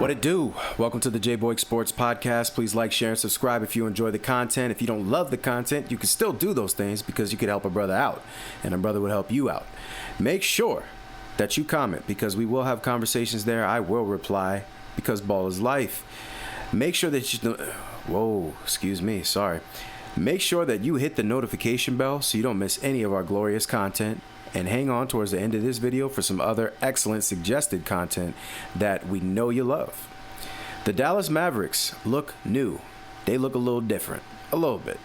What it do? Welcome to the J-Boy Sports Podcast. Please like, share, and subscribe if you enjoy the content. If you don't love the content, you can still do those things because you could help a brother out, and a brother would help you out. Make sure that you comment because we will have conversations there. I will reply because ball is life. Make sure that you... Make sure that you hit the notification bell so you don't miss any of our glorious content. And hang on towards the end of this video for some other excellent suggested content that we know you love. The Dallas Mavericks look new. They look a little different. A little bit.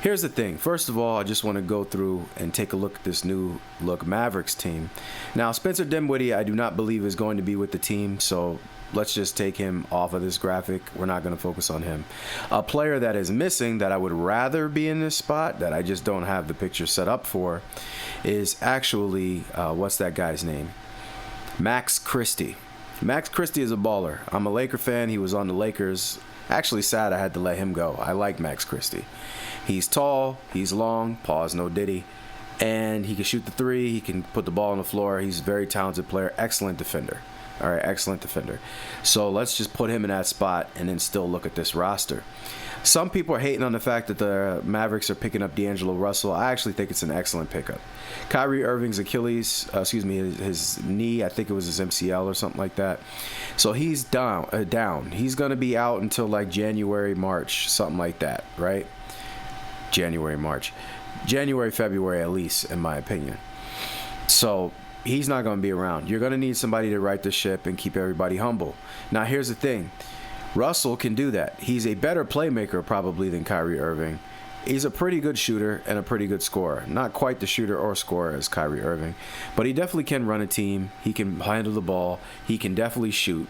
Here's the thing. First of all, I just want to go through and take a look at this new look Mavericks team. Now, Spencer Dinwiddie, I do not believe is going to be with the team, so let's just take him off of this graphic. We're not going to focus on him. A player that is missing that I would rather be in this spot that I just don't have the picture set up for is actually, what's that guy's name? Max Christie. Max Christie is a baller. I'm a Laker fan. He was on the Lakers. Actually sad I had to let him go. I like Max Christie. He's tall. He's long. Pause, no diddy. And he can shoot the three. He can put the ball on the floor. He's a very talented player. Excellent defender. All right, excellent defender. So let's just put him in that spot and then still look at this roster. Some people are hating on the fact that the Mavericks are picking up D'Angelo Russell. I actually think it's an excellent pickup. Kyrie Irving's his knee, I think it was his MCL or something like that. So he's down. He's going to be out until like January, March, something like that, right? January, February at least, in my opinion. So he's not going to be around. You're going to need somebody to right the ship and keep everybody humble. Now, here's the thing. Russell can do that. He's a better playmaker probably than Kyrie Irving. He's a pretty good shooter and a pretty good scorer. Not quite the shooter or scorer as Kyrie Irving, but he definitely can run a team. He can handle the ball. He can definitely shoot.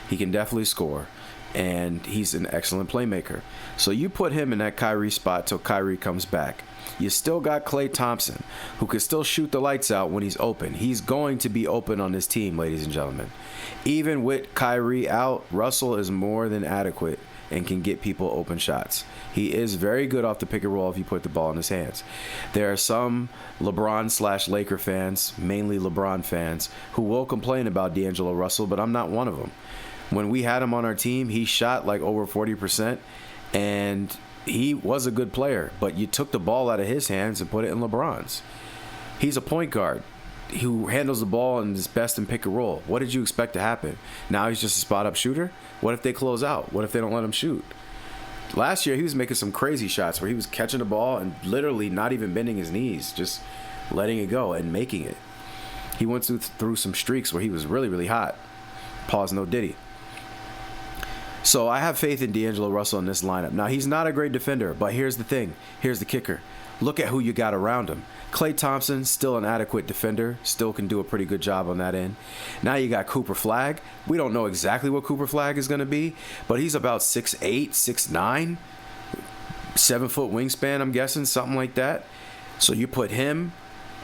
He can definitely score. And he's an excellent playmaker. So you put him in that Kyrie spot till Kyrie comes back. You still got Klay Thompson, who can still shoot the lights out when he's open. He's going to be open on this team, ladies and gentlemen. Even with Kyrie out, Russell is more than adequate and can get people open shots. He is very good off the pick and roll if you put the ball in his hands. There are some LeBron/Laker fans, mainly LeBron fans, who will complain about D'Angelo Russell, but I'm not one of them. When we had him on our team, he shot like over 40%, and he was a good player, but you took the ball out of his hands and put it in LeBron's. He's a point guard who handles the ball and is best in pick and roll. What did you expect to happen? Now he's just a spot-up shooter? What if they close out? What if they don't let him shoot? Last year, he was making some crazy shots where he was catching the ball and literally not even bending his knees, just letting it go and making it. He went through some streaks where he was really, really hot. Pause, no diddy. So I have faith in D'Angelo Russell in this lineup. Now, he's not a great defender, but here's the thing. Here's the kicker. Look at who you got around him. Klay Thompson, still an adequate defender, still can do a pretty good job on that end. Now you got Cooper Flagg. We don't know exactly what Cooper Flagg is going to be, but he's about 6'8", 6'9", 7-foot wingspan, I'm guessing, something like that. So you put him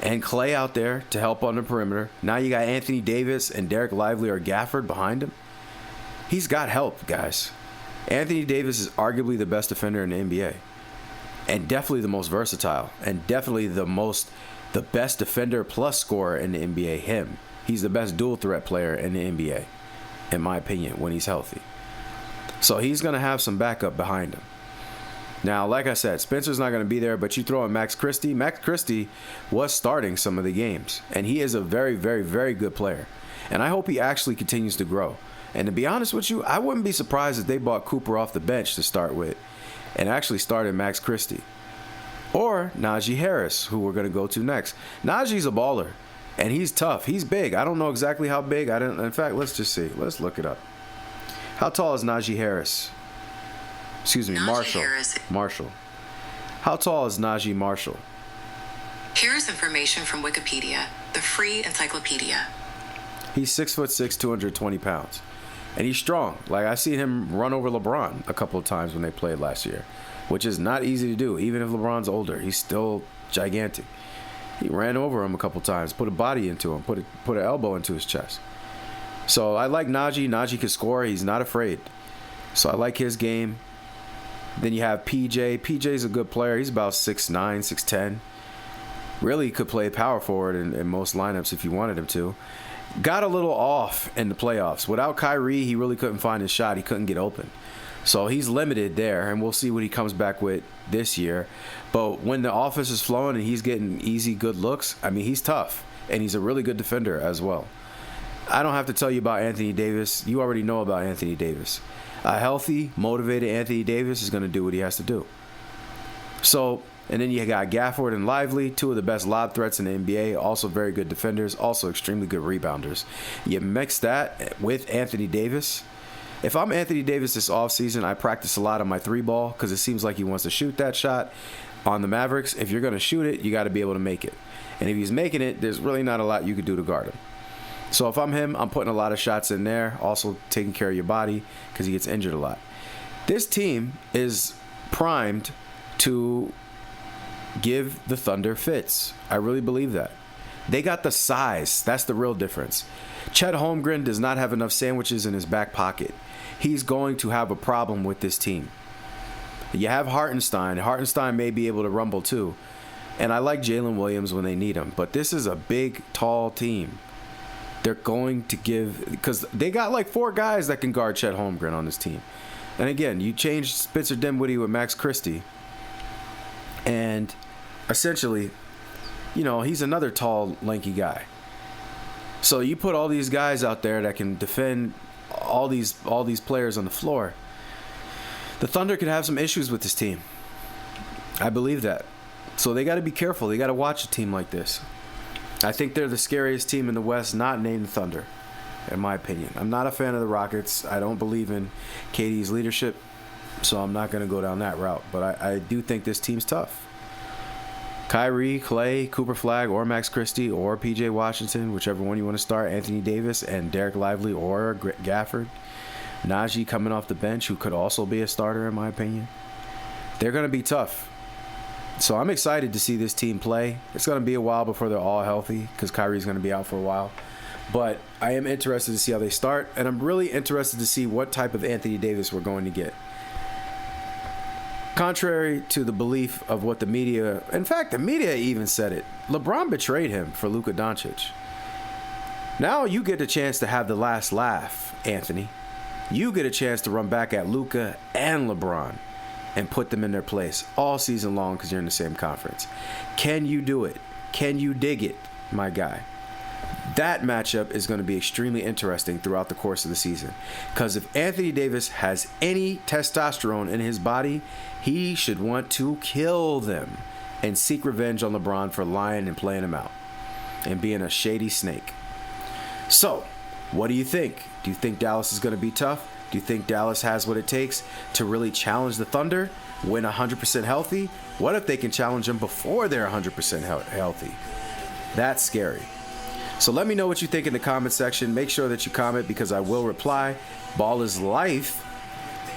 and Klay out there to help on the perimeter. Now you got Anthony Davis and Derek Lively or Gafford behind him. He's got help, guys. Anthony Davis is arguably the best defender in the NBA. And definitely the most versatile. And definitely the best defender plus scorer in the NBA. Him. He's the best dual threat player in the NBA, in my opinion, when he's healthy. So he's going to have some backup behind him. Now, like I said, Spencer's not going to be there, but you throw in Max Christie. Max Christie was starting some of the games. And he is a very, very, very good player. And I hope he actually continues to grow. And to be honest with you, I wouldn't be surprised if they bought Cooper off the bench to start with and actually started Max Christie. Or Najee Harris, who we're going to go to next. Najee's a baller, and he's tough. He's big. I don't know exactly how big. In fact, let's just see. Let's look it up. How tall is Najee Harris? Excuse me, Marshall. How tall is Najee Marshall? Here's information from Wikipedia, the free encyclopedia. He's 6'6", 220 pounds. And he's strong. Like, I seen him run over LeBron a couple of times when they played last year, which is not easy to do. Even if LeBron's older, he's still gigantic. He ran over him a couple of times, put a body into him, put an elbow into his chest. So I like Najee. Najee can score. He's not afraid. So I like his game. Then you have PJ. PJ's a good player. He's about 6'9", 6'10". Really could play power forward in most lineups if you wanted him to. got a little off in the playoffs. Without Kyrie, he really couldn't find his shot. He couldn't get open. So he's limited there, and we'll see what he comes back with this year. But when the offense is flowing and he's getting easy, good looks, I mean, he's tough, and he's a really good defender as well. I don't have to tell you about Anthony Davis. You already know about Anthony Davis. A healthy, motivated Anthony Davis is going to do what he has to do. So, and then you got Gafford and Lively, two of the best lob threats in the NBA, also very good defenders, also extremely good rebounders. You mix that with Anthony Davis. If I'm Anthony Davis this offseason, I practice a lot on my three ball because it seems like he wants to shoot that shot on the Mavericks. If you're going to shoot it, you got to be able to make it. And if he's making it, there's really not a lot you could do to guard him. So if I'm him, I'm putting a lot of shots in there, also taking care of your body because he gets injured a lot. This team is primed to give the Thunder fits. I really believe that. They got the size. That's the real difference. Chet Holmgren does not have enough sandwiches in his back pocket. He's going to have a problem with this team. You have Hartenstein. Hartenstein may be able to rumble too. And I like Jalen Williams when they need him. But this is a big, tall team. They're going to give, because they got like 4 guys that can guard Chet Holmgren on this team. And again, you change Spencer Dinwiddie with Max Christie. And essentially, you know, he's another tall, lanky guy. So you put all these guys out there that can defend all these players on the floor. The Thunder could have some issues with this team. I believe that. So they got to be careful. They got to watch a team like this. I think they're the scariest team in the West, not named the Thunder, in my opinion. I'm not a fan of the Rockets. I don't believe in KD's leadership, so I'm not going to go down that route. But I do think this team's tough. Kyrie, Clay, Cooper Flag, or Max Christie, or P.J. Washington, whichever one you want to start, Anthony Davis and Derek Lively or Gafford. Najee coming off the bench, who could also be a starter, in my opinion. They're going to be tough. So I'm excited to see this team play. It's going to be a while before they're all healthy because Kyrie's going to be out for a while. But I am interested to see how they start, and I'm really interested to see what type of Anthony Davis we're going to get. Contrary to the belief of what the media, in fact, the media even said it, LeBron betrayed him for Luka Doncic. Now you get a chance to have the last laugh, Anthony. You get a chance to run back at Luka and LeBron and put them in their place all season long because you're in the same conference. Can you do it? Can you dig it, my guy? That matchup is going to be extremely interesting throughout the course of the season. Because if Anthony Davis has any testosterone in his body, he should want to kill them and seek revenge on LeBron for lying and playing him out and being a shady snake. So, what do you think? Do you think Dallas is going to be tough? Do you think Dallas has what it takes to really challenge the Thunder, when 100% healthy? What if they can challenge them before they're 100% healthy? That's scary. So let me know what you think in the comment section. Make sure that you comment because I will reply. Ball is life.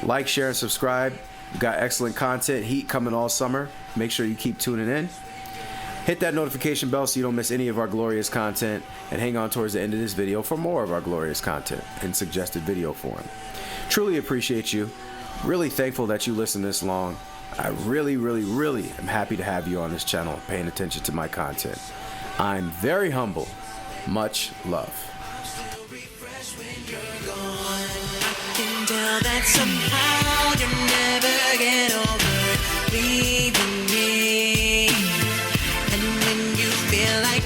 Like, share, and subscribe. We've got excellent content. Heat coming all summer. Make sure you keep tuning in. Hit that notification bell so you don't miss any of our glorious content. And hang on towards the end of this video for more of our glorious content in suggested video form. Truly appreciate you. Really thankful that you listened this long. I really, really, really am happy to have you on this channel paying attention to my content. I'm very humble. Much love. That somehow you never get over leaving me, and when you feel like